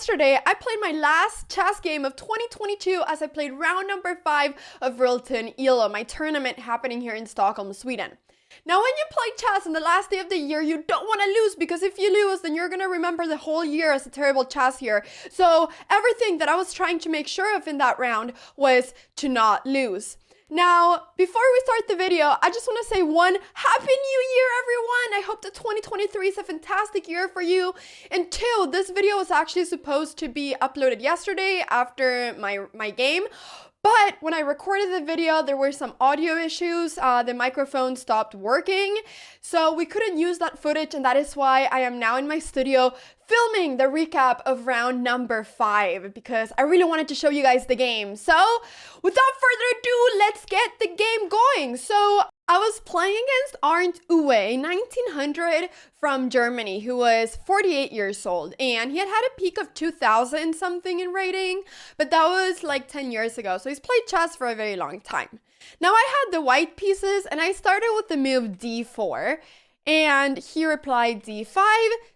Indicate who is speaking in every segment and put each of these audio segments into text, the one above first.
Speaker 1: yesterday, I played my last chess game of 2022 as I played round number 5 of Rilton ELO, my tournament happening here in Stockholm, Sweden. Now, when you play chess on the last day of the year, you don't want to lose, because if you lose, then you're going to remember the whole year as a terrible chess year. So everything that I was trying to make sure of in that round was to not lose. Now, before we start the video, I just want to say one, Happy New Year, everyone! I hope that 2023 is a fantastic year for you. And two, this video was actually supposed to be uploaded yesterday after my game. But when I recorded the video, there were some audio issues. The microphone stopped working, so we couldn't use that footage, and that is why I am now in my studio filming the recap of round number 5, because I really wanted to show you guys the game. So, without further ado, let's get the game going. So, I was playing against Arndt Uwe, 1900 from Germany, who was 48 years old, and he had a peak of 2000 something in rating, but that was like 10 years ago, so he's played chess for a very long time. Now, I had the white pieces, and I started with the move d4, and he replied d5,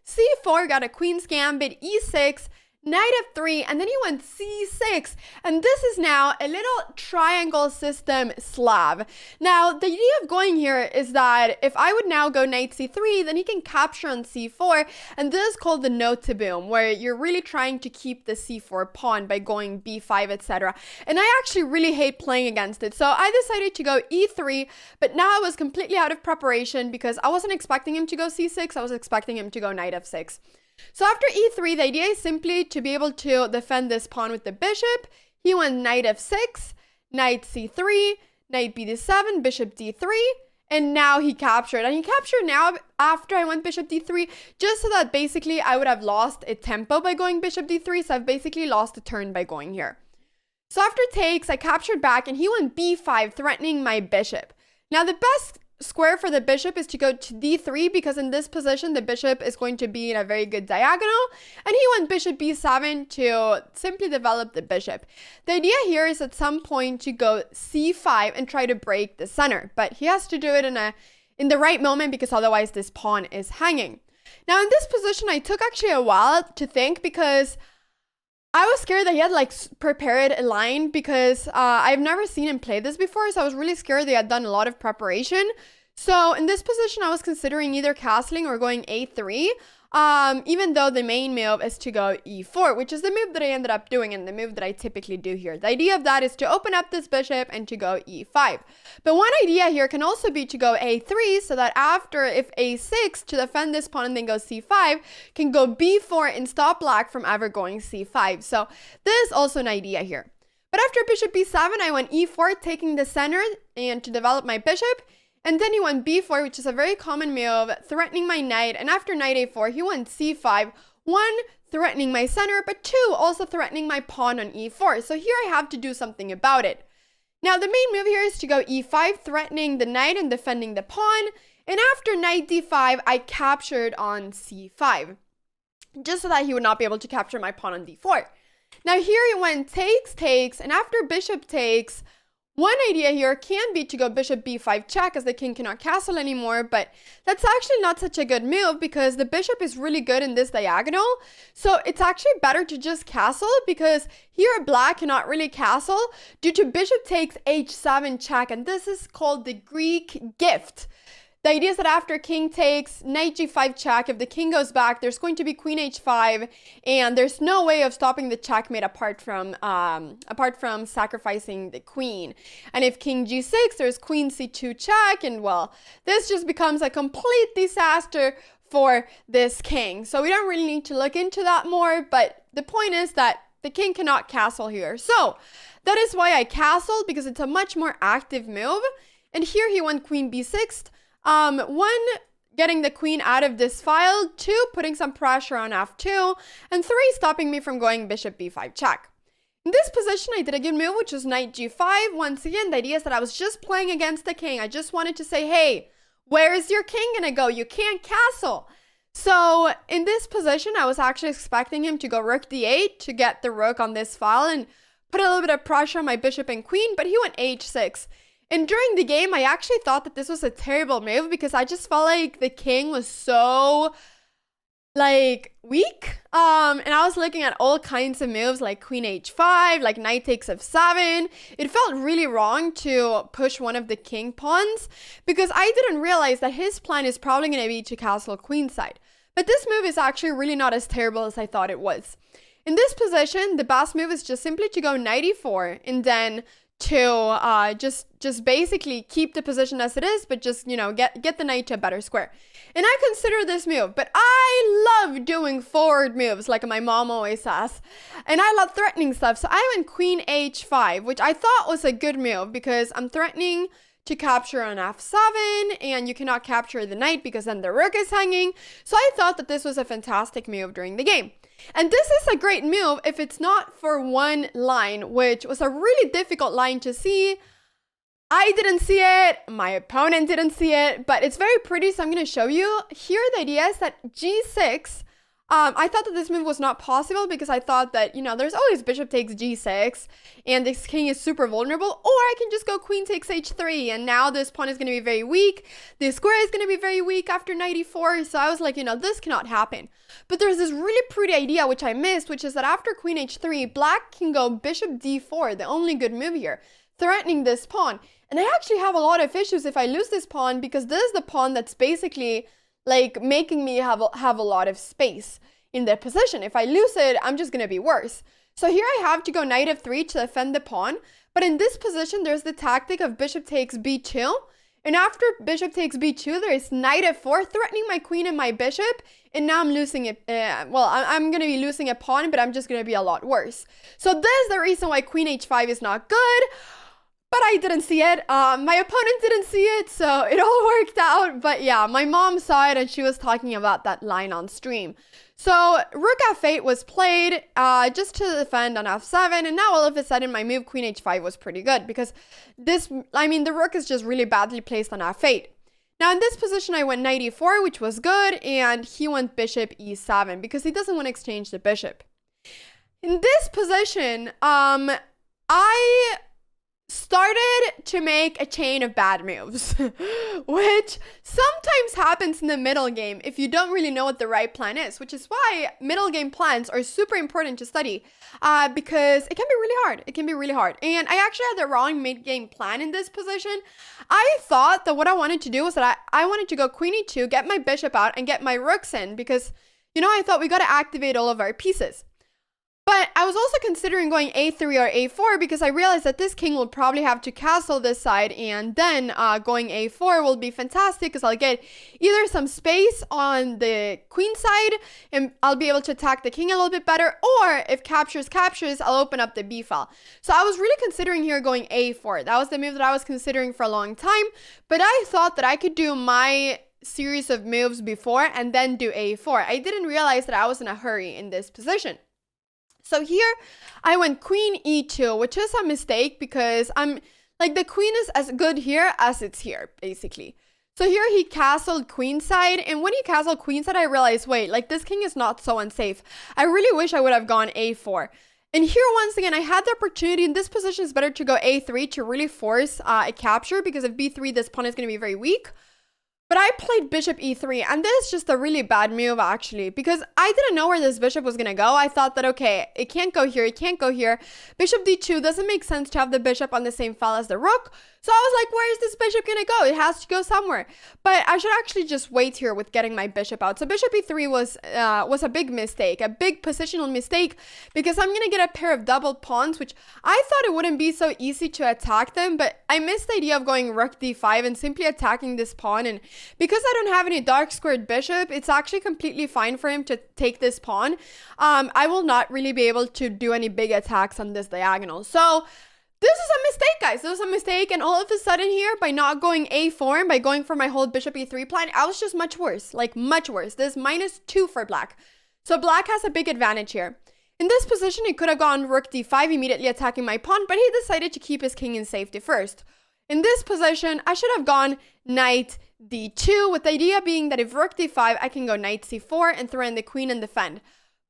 Speaker 1: c4, got a queen's gambit, e6, knight f3, and then he went c6, and this is now a little triangle system Slav. Now, the idea of going here is that if I would now go knight c3, then he can capture on c4, and this is called the no taboo, where you're really trying to keep the c4 pawn by going b5, etc. And I actually really hate playing against it, so I decided to go e3, but now I was completely out of preparation because I wasn't expecting him to go c6, I was expecting him to go knight f6. So after e3, the idea is simply to be able to defend this pawn with the bishop. He went knight f6, knight c3, knight b7, bishop d3, and now he captured. And he captured now after I went bishop d3, just so that basically I would have lost a tempo by going bishop d3, so I've basically lost a turn by going here. So after takes, I captured back, and he went b5, threatening my bishop. Now, the best square for the bishop is to go to d3, because in this position the bishop is going to be in a very good diagonal, and he went bishop b7 to simply develop the bishop. The idea here is at some point to go c5 and try to break the center, but he has to do it in the right moment, because otherwise this pawn is hanging. Now, in this position I took actually a while to think, because I was scared that he had prepared a line, because I've never seen him play this before, so I was really scared that he had done a lot of preparation. So in this position, I was considering either castling or going a3, even though the main move is to go e4, which is the move that I ended up doing and the move that I typically do here. The idea of that is to open up this bishop and to go e5. But one idea here can also be to go a3, so that after, if a6, to defend this pawn and then go c5, can go b4 and stop black from ever going c5. So this is also an idea here. But after bishop b7, I went e4, taking the center and to develop my bishop. And then he went b4, which is a very common move, threatening my knight. And after knight a4, he went c5, 1, threatening my center, but 2, also threatening my pawn on e4. So here I have to do something about it. Now, the main move here is to go e5, threatening the knight and defending the pawn. And after knight d5, I captured on c5, just so that he would not be able to capture my pawn on d4. Now, here he went takes, and after bishop takes, one idea here can be to go bishop b5 check, as the king cannot castle anymore, but that's actually not such a good move, because the bishop is really good in this diagonal. So it's actually better to just castle, because here black cannot really castle due to bishop takes h7 check, and this is called the Greek gift. The idea is that after king takes, knight g5 check, if the king goes back, there's going to be queen h5, and there's no way of stopping the checkmate apart from sacrificing the queen. And if king g6, there's queen c2 check, and well, this just becomes a complete disaster for this king. So we don't really need to look into that more, but the point is that the king cannot castle here. So that is why I castled, because it's a much more active move. And here he went queen b6, 1, getting the queen out of this file, 2, putting some pressure on f2, and 3, stopping me from going bishop b5 check. In this position, I did a good move, which was knight g5. Once again, the idea is that I was just playing against the king. I just wanted to say, hey, where is your king gonna go? You can't castle. So in this position, I was actually expecting him to go rook d8 to get the rook on this file and put a little bit of pressure on my bishop and queen, but he went h6. And during the game, I actually thought that this was a terrible move, because I just felt like the king was so like weak. And I was looking at all kinds of moves like queen h5, like knight takes f7. It felt really wrong to push one of the king pawns because I didn't realize that his plan is probably going to be to castle queenside. But this move is actually really not as terrible as I thought it was. In this position, the best move is just simply to go knight e4 and then to just basically keep the position as it is, but just, you know, get the knight to a better square. And I consider this move, but I love doing forward moves like my mom always says. And I love threatening stuff. So I went queen h5, which I thought was a good move because I'm threatening to capture on f7 and you cannot capture the knight because then the rook is hanging. So I thought that this was a fantastic move during the game. And this is a great move if it's not for one line, which was a really difficult line to see. I didn't see it, my opponent didn't see it, but it's very pretty, so I'm going to show you. Here the idea is that g6, I thought that this move was not possible because I thought that, you know, there's always bishop takes g6 and this king is super vulnerable, or I can just go queen takes h3 and now this pawn is going to be very weak. This square is going to be very weak after knight e4, so I was like, you know, this cannot happen. But there's this really pretty idea which I missed, which is that after queen h3, black can go bishop d4, the only good move here, threatening this pawn. And I actually have a lot of issues if I lose this pawn because this is the pawn that's basically like making me have a lot of space in the position. If I lose it, I'm just going to be worse. So here I have to go knight f3 to defend the pawn. But in this position, there's the tactic of bishop takes b2. And after bishop takes b2, there is knight f4, threatening my queen and my bishop. And now I'm losing it. Well, I'm going to be losing a pawn, but I'm just going to be a lot worse. So this is the reason why queen h5 is not good. But I didn't see it. My opponent didn't see it, so it all worked out. But yeah, my mom saw it and she was talking about that line on stream. So rook f8 was played just to defend on f7, and now all of a sudden my move queen h5 was pretty good because this, I mean, the rook is just really badly placed on f8. Now in this position I went knight e4, which was good, and he went bishop e7 because he doesn't want to exchange the bishop. In this position, I started to make a chain of bad moves, which sometimes happens in the middle game if you don't really know what the right plan is, which is why middle game plans are super important to study because it can be really hard. It can be really hard. And I actually had the wrong mid-game plan in this position. I thought that what I wanted to do was that I wanted to go queen e2, get my bishop out, and get my rooks in because, you know, I thought we got to activate all of our pieces. But I was also considering going a3 or a4 because I realized that this king will probably have to castle this side, and then going a4 will be fantastic because I'll get either some space on the queen side and I'll be able to attack the king a little bit better, or if captures, I'll open up the b file. So I was really considering here going a4. That was the move that I was considering for a long time, but I thought that I could do my series of moves before and then do a4. I didn't realize that I was in a hurry in this position. So here I went queen e2, which is a mistake because I'm like the queen is as good here as it's here, basically. So here he castled queenside, and when he castled queenside, I realized, wait, like this king is not so unsafe. I really wish I would have gone a4. And here, once again, I had the opportunity. In this position, it's better to go a3 to really force a capture because if b3, this pawn is going to be very weak. But I played bishop e3, and this is just a really bad move, actually, because I didn't know where this bishop was going to go. I thought that, okay, it can't go here, it can't go here. Bishop d2 doesn't make sense to have the bishop on the same file as the rook. So I was like, where is this bishop going to go? It has to go somewhere. But I should actually just wait here with getting my bishop out. So bishop e3 was a big mistake, a big positional mistake, because I'm going to get a pair of double pawns, which I thought it wouldn't be so easy to attack them. But I missed the idea of going rook d5 and simply attacking this pawn. And because I don't have any dark squared bishop, it's actually completely fine for him to take this pawn. I will not really be able to do any big attacks on this diagonal. So this is a mistake, guys. This was a mistake. And all of a sudden here, by not going a4 and by going for my whole bishop e3 plan, I was just much worse. Like much worse. This is -2 for black. So black has a big advantage here. In this position, he could have gone rook d5, immediately attacking my pawn, but he decided to keep his king in safety first. In this position, I should have gone knight d2, with the idea being that if rook d5, I can go knight c4 and throw in the queen and defend.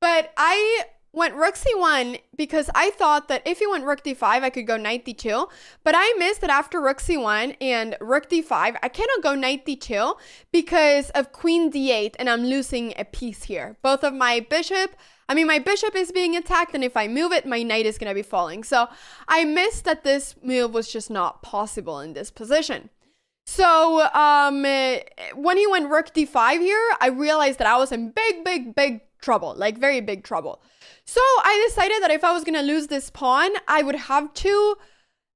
Speaker 1: But I went rook c1 because I thought that if he went rook d5, I could go knight d2. But I missed that after rook c1 and rook d5, I cannot go knight d2 because of queen d8, and I'm losing a piece here. Both of my bishop, my bishop is being attacked, and if I move it, my knight is going to be falling. So I missed that this move was just not possible in this position. So when he went rook d5 here, I realized that I was in big trouble, like very big trouble. So I decided that if I was going to lose this pawn, I would have to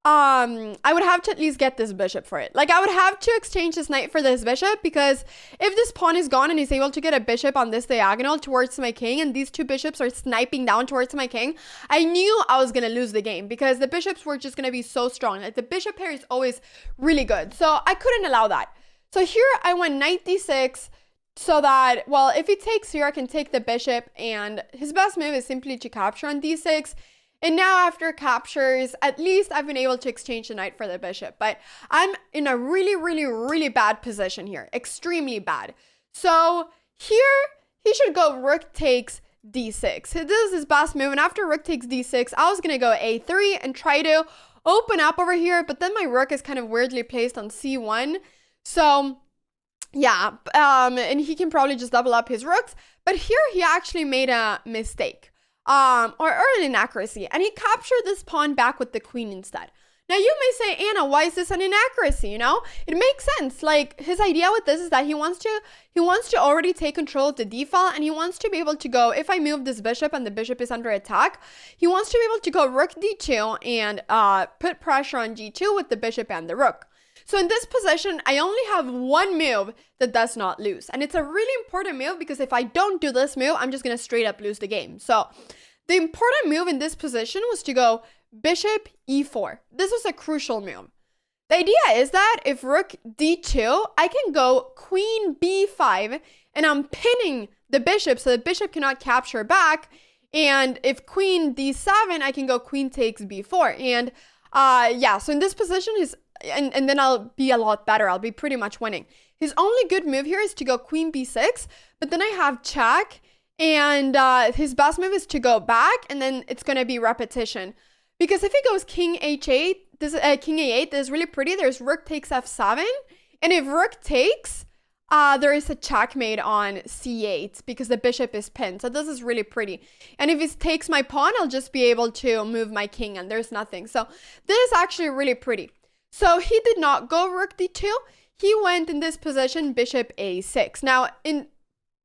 Speaker 1: at least get this bishop for it. Like I would have to exchange this knight for this bishop, because if this pawn is gone and he's able to get a bishop on this diagonal towards my king, and these two bishops are sniping down towards my king, I knew I was going to lose the game because the bishops were just going to be so strong. Like the bishop pair is always really good. So I couldn't allow that. So here I went knight d6 so that, well, if he takes here, I can take the bishop, and his best move is simply to capture on d6. And now after captures, at least I've been able to exchange the knight for the bishop. But I'm in a really bad position here. Extremely bad. So here, he should go rook takes d6. This is his best move. And after rook takes d6, I was going to go a3 and try to open up over here. But then my rook is kind of weirdly placed on c1. So yeah, and he can probably just double up his rooks. But here he actually made a mistake. Or an inaccuracy, and he captured this pawn back with the queen instead. Now you may say, Anna, why is this an inaccuracy? You know, it makes sense. Like his idea with this is that he wants to already take control of the d file, and he wants to be able to go, if I move this bishop and the bishop is under attack, he wants to be able to go rook d2 and put pressure on g2 with the bishop and the rook. So in this position, I only have one move that does not lose. And it's a really important move because if I don't do this move, I'm just going to straight up lose the game. So the important move in this position was to go bishop e4. This was a crucial move. The idea is that if rook d2, I can go queen b5 and I'm pinning the bishop so the bishop cannot capture back. And if queen d7, I can go queen takes b4. And yeah, so in this position, and then I'll be a lot better. I'll be pretty much winning. His only good move here is to go queen b6, but then I have check, and his best move is to go back, and then it's going to be repetition. Because if he goes king h8, king a8, this is really pretty. There's rook takes f7, and if rook takes, there is a checkmate on c8 because the bishop is pinned. So this is really pretty. And if he takes my pawn, I'll just be able to move my king, and there's nothing. So this is actually really pretty. So he did not go rook d2. He went in this position, bishop a6. Now, in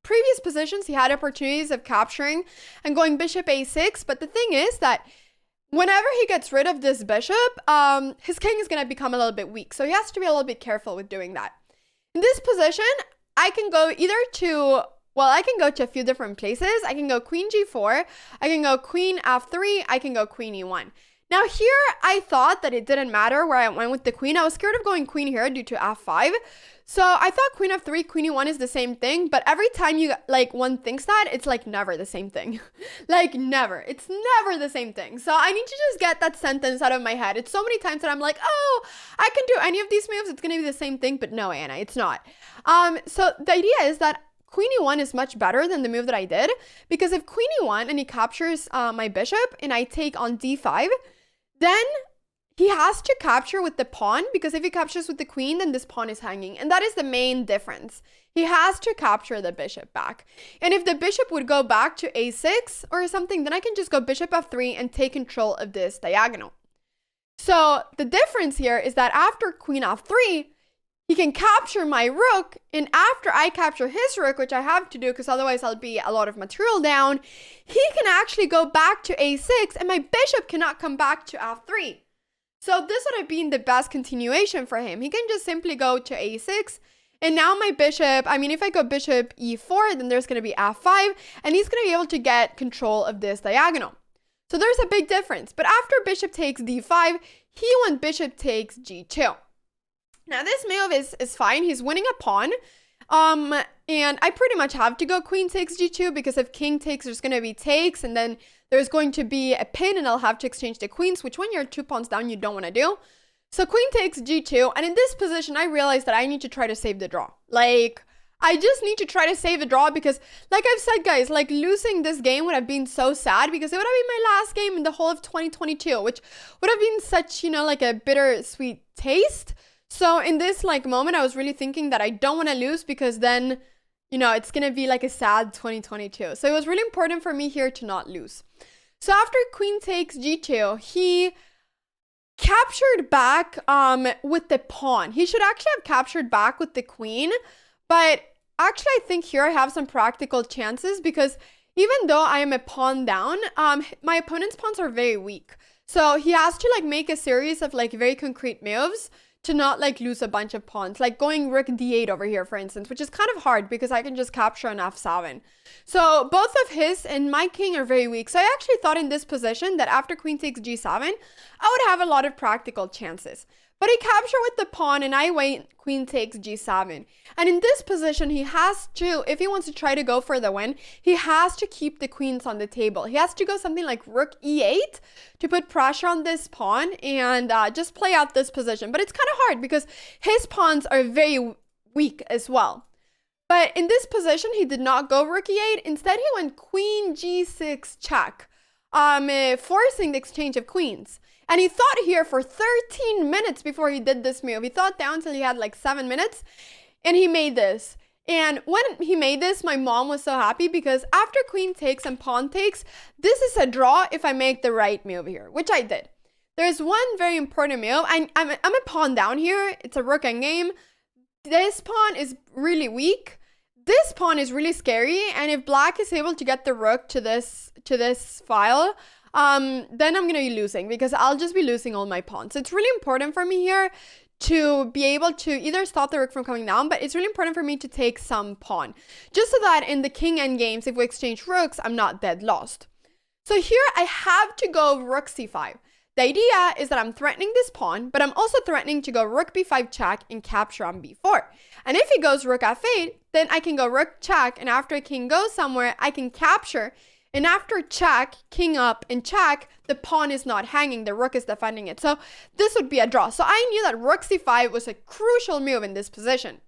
Speaker 1: previous positions, he had opportunities of capturing and going bishop a6. But the thing is that whenever he gets rid of this bishop, his king is going to become a little bit weak. So he has to be a little bit careful with doing that. In this position, I can go I can go to a few different places. I can go queen g4. I can go queen f3. I can go queen e1. Now here, I thought that it didn't matter where I went with the queen. I was scared of going queen here due to f5. So I thought queen f3, queen e1 is the same thing. But every time one thinks that, it's like never the same thing. Like never. It's never the same thing. So I need to just get that sentence out of my head. It's so many times that I'm like, oh, I can do any of these moves. It's going to be the same thing. But no, Anna, it's not. So the idea is that queen e1 is much better than the move that I did. Because if queen e1 and he captures my bishop and I take on d5, then he has to capture with the pawn, because if he captures with the queen, then this pawn is hanging. And that is the main difference. He has to capture the bishop back. And if the bishop would go back to a6 or something, then I can just go bishop f3 and take control of this diagonal. So the difference here is that after queen f3, he can capture my rook. And after I capture his rook, which I have to do because otherwise I'll be a lot of material down, he can actually go back to a6 and my bishop cannot come back to f3. So this would have been the best continuation for him. He can just simply go to a6. And now my bishop, if I go bishop e4, then there's going to be f5. And he's going to be able to get control of this diagonal. So there's a big difference. But after bishop takes d5, he went bishop takes g2. Now this move is fine. He's winning a pawn. And I pretty much have to go queen takes g2 because if king takes, there's going to be takes. And then there's going to be a pin and I'll have to exchange the queens, which when you're 2 pawns down, you don't want to do. So queen takes g2. And in this position, I realized that I need to try to save the draw. Like, I just need to try to save a draw because, like I've said, guys, like losing this game would have been so sad because it would have been my last game in the whole of 2022, which would have been such, like a bittersweet taste. So in this like moment, I was really thinking that I don't want to lose because then, it's going to be like a sad 2022. So it was really important for me here to not lose. So after queen takes g2, he captured back with the pawn. He should actually have captured back with the queen, but actually I think here I have some practical chances because even though I am a pawn down, my opponent's pawns are very weak. So he has to like make a series of like very concrete moves to not like lose a bunch of pawns, like going rook d8 over here, for instance, which is kind of hard because I can just capture an f7. So both of his and my king are very weak. So I actually thought in this position that after queen takes g7, I would have a lot of practical chances. But he captured with the pawn and I wait queen takes g7. And in this position, he has to, if he wants to try to go for the win, he has to keep the queens on the table. He has to go something like rook e8 to put pressure on this pawn and just play out this position. But it's kind of hard because his pawns are very weak as well. But in this position, he did not go rook e8. Instead, he went queen g6 check, forcing the exchange of queens. And he thought here for 13 minutes before he did this move. He thought down till he had like 7 minutes and he made this. And when he made this, my mom was so happy because after queen takes and pawn takes, this is a draw if I make the right move here, which I did. There's one very important move. I'm a pawn down here. It's a rook endgame. This pawn is really weak. This pawn is really scary. And if black is able to get the rook to this file, then I'm going to be losing because I'll just be losing all my pawns. So it's really important for me here to be able to either stop the rook from coming down, but it's really important for me to take some pawn. Just so that in the king endgames, if we exchange rooks, I'm not dead lost. So here I have to go rook c5. The idea is that I'm threatening this pawn, but I'm also threatening to go rook b5 check and capture on b4. And if he goes rook f8, then I can go rook check, and after a king goes somewhere, I can capture. And after check, king up, and check, the pawn is not hanging. The rook is defending it. So this would be a draw. So I knew that rook c5 was a crucial move in this position.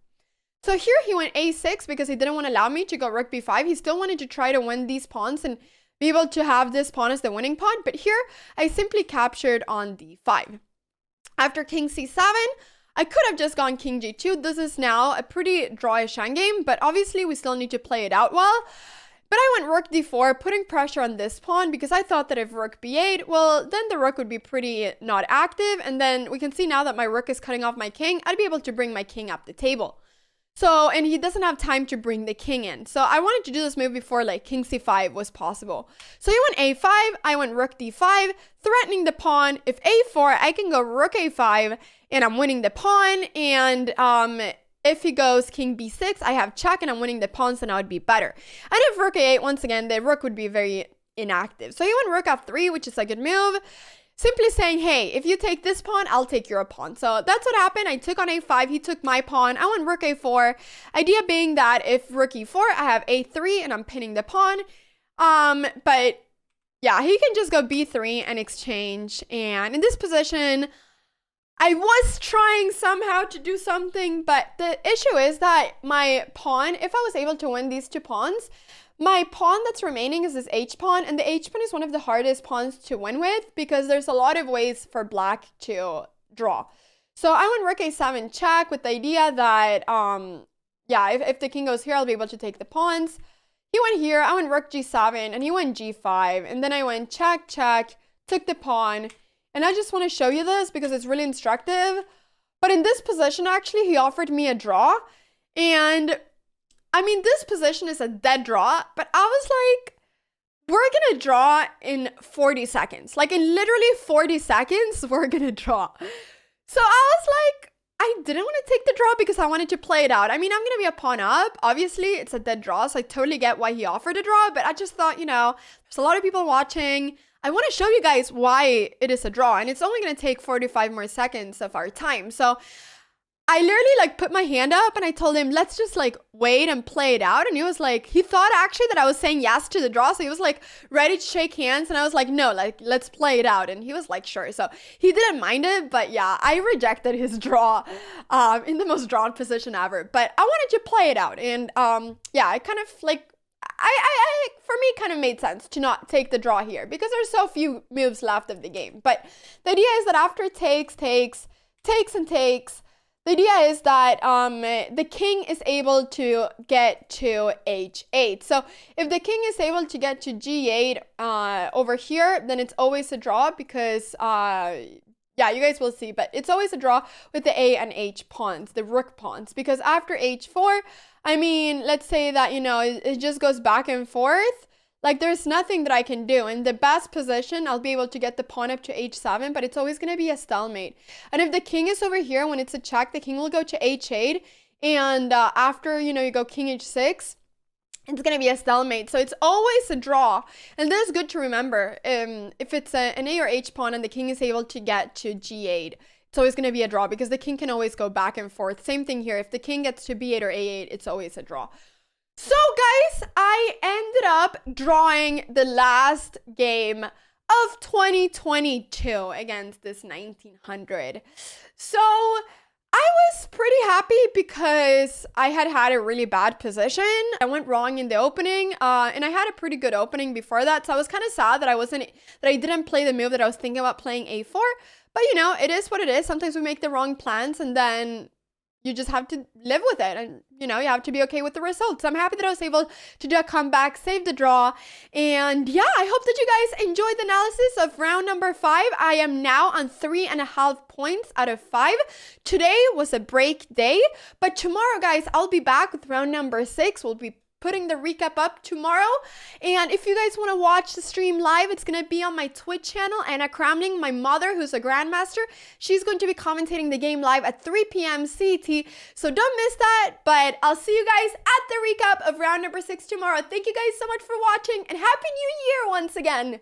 Speaker 1: So here he went a6 because he didn't want to allow me to go rook b5. He still wanted to try to win these pawns and be able to have this pawn as the winning pawn. But here, I simply captured on d5. After king c7, I could have just gone king g2. This is now a pretty drawish endgame, but obviously we still need to play it out well. But I went rook d4, putting pressure on this pawn because I thought that if rook b8, well, then the rook would be pretty not active. And then we can see now that my rook is cutting off my king, I'd be able to bring my king up the table. So, and he doesn't have time to bring the king in. So I wanted to do this move before like king c5 was possible. So he went a5, I went rook d5, threatening the pawn. If a4, I can go rook a5 and I'm winning the pawn. And if he goes king b6, I have check and I'm winning the pawn, so now it'd be better. And if rook a8, once again, the rook would be very inactive. So he went rook f3, which is a good move. Simply saying, hey, if you take this pawn, I'll take your pawn. So that's what happened. I took on a5, he took my pawn. I went rook a4. Idea being that if rook e4, I have a3 and I'm pinning the pawn. But yeah, he can just go b3 and exchange. And in this position, I was trying somehow to do something, but the issue is that my pawn, if I was able to win these two pawns, my pawn that's remaining is this h-pawn, and the h-pawn is one of the hardest pawns to win with because there's a lot of ways for black to draw. So I went rook a7 check with the idea that, yeah, if the king goes here, I'll be able to take the pawns. He went here, I went rook g7, and he went g5, and then I went check, check, took the pawn. And I just want to show you this because it's really instructive. But in this position, actually, he offered me a draw. And I mean, this position is a dead draw. But I was like, we're going to draw in 40 seconds. Like in literally 40 seconds, we're going to draw. So I was like, I didn't want to take the draw because I wanted to play it out. I mean, I'm going to be a pawn up. Obviously, it's a dead draw. So I totally get why he offered a draw. But I just thought, there's a lot of people watching. I want to show you guys why it is a draw, and it's only going to take 45 more seconds of our time. So I literally like put my hand up and I told him, let's just like wait and play it out. And he was like, he thought actually that I was saying yes to the draw. So he was like ready to shake hands. And I was like, no, like, let's play it out. And he was like, sure. So he didn't mind it. But yeah, I rejected his draw in the most drawn position ever. But I wanted to play it out. And yeah, I kind of like, for me, kind of made sense to not take the draw here because there's so few moves left of the game. But the idea is that after takes, the idea is that the king is able to get to h8. So if the king is able to get to g8 over here, then it's always a draw because, yeah, you guys will see, but it's always a draw with the a and h pawns, the rook pawns, because after h4, I mean, let's say that, you know, it just goes back and forth. Like, there's nothing that I can do. In the best position, I'll be able to get the pawn up to h7, but it's always going to be a stalemate. And if the king is over here, when it's a check, the king will go to h8. And after, you know, you go king h6, it's going to be a stalemate. So it's always a draw. And this is good to remember. If it's an a or h pawn and the king is able to get to g8, it's always going to be a draw because the king can always go back and forth. Same thing here. If the king gets to b8 or a8, it's always a draw. So guys, I ended up drawing the last game of 2022 against this 1900. So I was pretty happy because I had a really bad position. I went wrong in the opening, and I had a pretty good opening before that. So I was kind of sad that I didn't play the move that I was thinking about playing a4. But you know, it is what it is. Sometimes we make the wrong plans and then you just have to live with it, and you know, you have to be okay with the results. I'm happy that I was able to do a comeback, save the draw, and yeah, I hope that you guys enjoyed the analysis of round number 5. I am now on 3.5 points out of 5. Today was a break day, but tomorrow, guys, I'll be back with round number 6. We'll be putting the recap up tomorrow. And if you guys want to watch the stream live, it's going to be on my Twitch channel. Anna Cramling, my mother, who's a grandmaster, she's going to be commentating the game live at 3 p.m. CT. So don't miss that. But I'll see you guys at the recap of round number 6 tomorrow. Thank you guys so much for watching and Happy New Year once again.